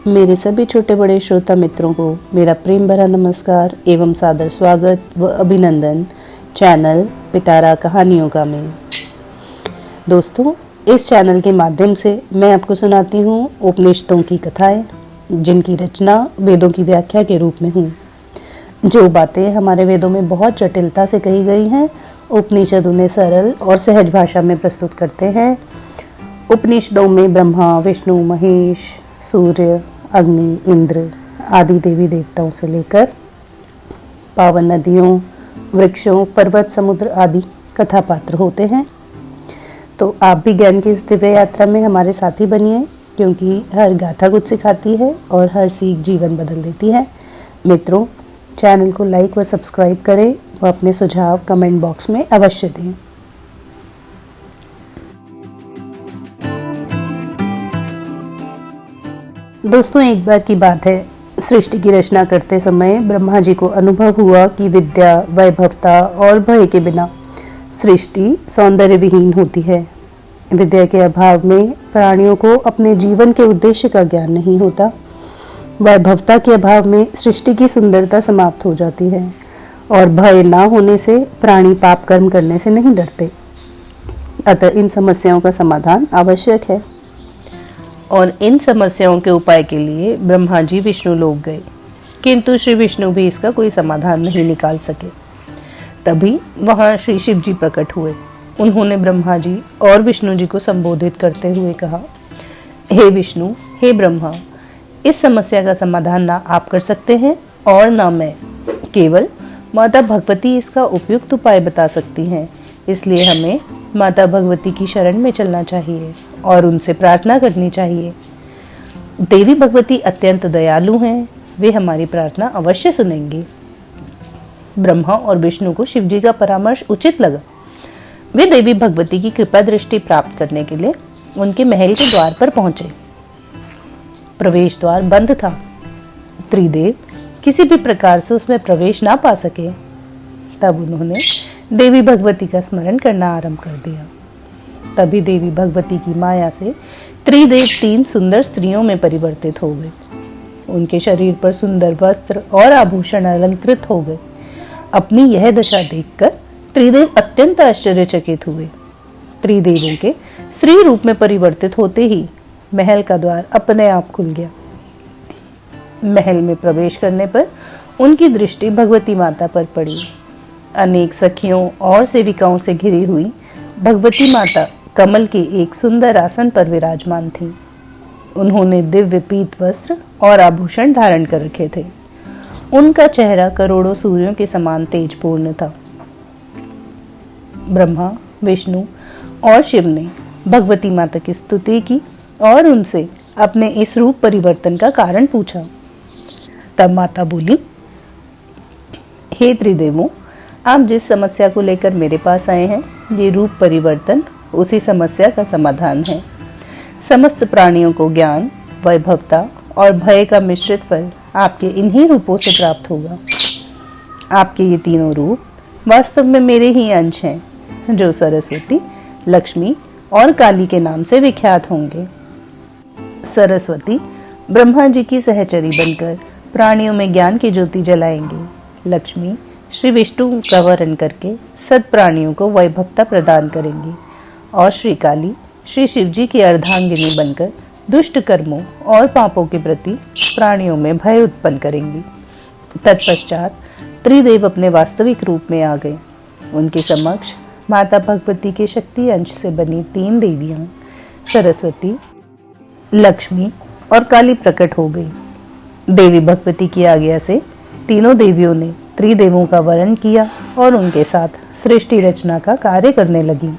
मेरे सभी छोटे बड़े श्रोता मित्रों को मेरा प्रेम भरा नमस्कार एवं सादर स्वागत व अभिनंदन चैनल पिटारा कहानियों का में। दोस्तों, इस चैनल के माध्यम से मैं आपको सुनाती हूँ उपनिषदों की कथाएं, जिनकी रचना वेदों की व्याख्या के रूप में हुई। जो बातें हमारे वेदों में बहुत जटिलता से कही गई हैं, उपनिषद उन्हें सरल और सहज भाषा में प्रस्तुत करते हैं। उपनिषदों में ब्रह्मा, विष्णु, महेश, सूर्य, अग्नि, इंद्र आदि देवी देवताओं से लेकर पावन नदियों, वृक्षों, पर्वत, समुद्र आदि कथा पात्र होते हैं। तो आप भी ज्ञान की इस दिव्य यात्रा में हमारे साथी बनिए, क्योंकि हर गाथा कुछ सिखाती है और हर सीख जीवन बदल देती है। मित्रों, चैनल को लाइक व सब्सक्राइब करें व अपने सुझाव कमेंट बॉक्स में अवश्य दें। दोस्तों, एक बार की बात है, सृष्टि की रचना करते समय ब्रह्मा जी को अनुभव हुआ कि विद्या, वैभवता और भय के बिना सृष्टि सौंदर्य विहीन होती है। विद्या के अभाव में प्राणियों को अपने जीवन के उद्देश्य का ज्ञान नहीं होता। वैभवता के अभाव में सृष्टि की सुंदरता समाप्त हो जाती है और भय ना होने से प्राणी पाप कर्म करने से नहीं डरते। अतः इन समस्याओं का समाधान आवश्यक है और इन समस्याओं के उपाय के लिए ब्रह्मा जी विष्णु लोक गए, किंतु श्री विष्णु भी इसका कोई समाधान नहीं निकाल सके। तभी वहां श्री शिव जी प्रकट हुए। उन्होंने ब्रह्मा जी और विष्णु जी को संबोधित करते हुए कहा, हे विष्णु, हे ब्रह्मा, इस समस्या का समाधान ना आप कर सकते हैं और ना मैं। केवल माता भगवती इसका उपयुक्त उपाय बता सकती हैं। इसलिए हमें माता भगवती की शरण में चलना चाहिए और उनसे प्रार्थना करनी चाहिए। देवी भगवती अत्यंत दयालु हैं, वे हमारी प्रार्थना अवश्य सुनेंगी। ब्रह्मा और विष्णु को शिव जी का परामर्श उचित लगा। वे देवी भगवती की कृपा दृष्टि प्राप्त करने के लिए उनके महल के द्वार पर पहुंचे। प्रवेश द्वार बंद था। त्रिदेव किसी भी प्रकार से उसमें प्रवेश ना पा सके। तब उन्होंने देवी भगवती का स्मरण करना आरंभ कर दिया। तभी देवी भगवती की माया से त्रिदेव 3 सुंदर स्त्रियों में परिवर्तित हो गए। उनके शरीर पर सुंदर वस्त्र और आभूषण अलंकृत हो गए। अपनी यह दशा देखकर त्रिदेव अत्यंत आश्चर्यचकित हुए। त्रिदेवों के स्त्री रूप में परिवर्तित होते ही महल का द्वार अपने आप खुल गया। महल में प्रवेश करने पर उनकी दृष्टि भगवती माता पर पड़ी। अनेक सखियों और सेविकाओं से घिरी हुई भगवती माता कमल के एक सुंदर आसन पर विराजमान थी। उन्होंने दिव्य पीत वस्त्र और आभूषण धारण कर रखे थे। उनका चेहरा करोड़ों सूर्यों के समान तेजपूर्ण था। ब्रह्मा, विष्णु और शिव ने भगवती माता की स्तुति की और उनसे अपने इस रूप परिवर्तन का कारण पूछा। तब माता बोली, हे त्रिदेवों, आप जिस समस्या को लेकर मेरे पास आए हैं, ये रूप परिवर्तन उसी समस्या का समाधान है। समस्त प्राणियों को ज्ञान, वैभवता और भय का मिश्रित फल आपके इन्हीं रूपों से प्राप्त होगा। आपके ये तीनों रूप वास्तव में मेरे ही अंश हैं, जो सरस्वती, लक्ष्मी और काली के नाम से विख्यात होंगे। सरस्वती ब्रह्मा जी की सहचरी बनकर प्राणियों में ज्ञान की ज्योति जलाएंगी। लक्ष्मी श्री विष्णु का वरण करके सत प्राणियों को वैभवता प्रदान करेंगी और श्री काली श्री शिव जी की अर्धांगिनी बनकर दुष्ट कर्मों और पापों के प्रति प्राणियों में भय उत्पन्न करेंगी। तत्पश्चात त्रिदेव अपने वास्तविक रूप में आ गए। उनके समक्ष माता भगवती के शक्ति अंश से बनी 3 देवियां सरस्वती, लक्ष्मी और काली प्रकट हो गई। देवी भगवती की आज्ञा से तीनों देवियों ने त्रिदेवों का वरण किया और उनके साथ सृष्टि रचना का कार्य करने लगी।